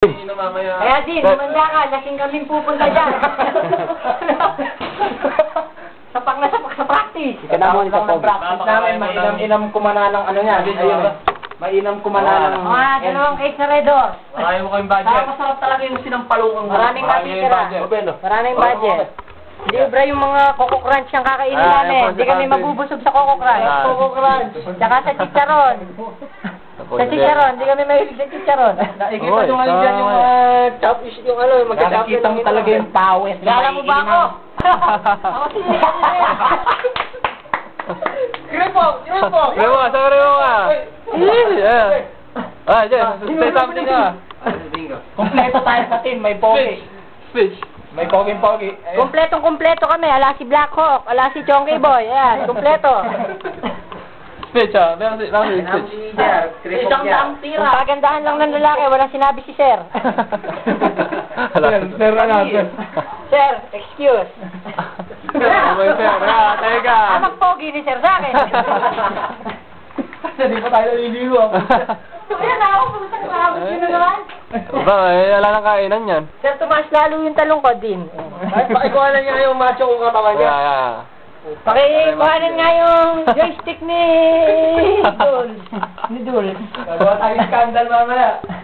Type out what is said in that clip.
Kaya din, umanda ka, lasing kaming pupunta dyan. Sapak na sapak sa practice. Ikanamon sa practice namin, mainam-inam kumana ng ano niya. Mainam kumana ng... Mga dalawang cake sa redor. Marami mo kayong budget. Masarap talaga yung sinampalungan mo. Maraming matitira. Maraming budget. Hindi bro, yung mga Coco Crunch ang kakainin namin. Hindi kami mabubusog sa Coco Crunch. Coco Crunch. Tsaka sa chicharon. Sa chicharon, hindi kami mahilig sa chicharon. Nakikita nyo ngayon dyan yung yung ano, magka-chop. Nakikita mo talaga yung pawis. Lala mo ba ako? Ako siya. Gripo! Gripo! Gripo, sorry mo ka. Dyan, say something ka. Kompleto tayo sa team, may pogi. Speech. May pogi-pogi. Kompletong-kompleto kami. Ala si Black Hawk, ala si Chonky Boy. Ayan, kompleto. Speech speech. Isang daang Kung tira. pagandahan lang ng lalaki, walang sinabi si Sir. Sir, ano? Sir, excuse. Okay, sir. Teka. Anong pogi ni Sir sa akin? Hindi pa tayo naliligo. Ayan ako, pumunta ka maabot yun na naman. Ba, wala nang kainan yan. Sir, tumaas lalo yung talong ko din. Pakikuhanan niya yung macho kong katawan niya. Pakikuhanan nga yung joystick ni Dul. Gagawa tayo scandal mamaya.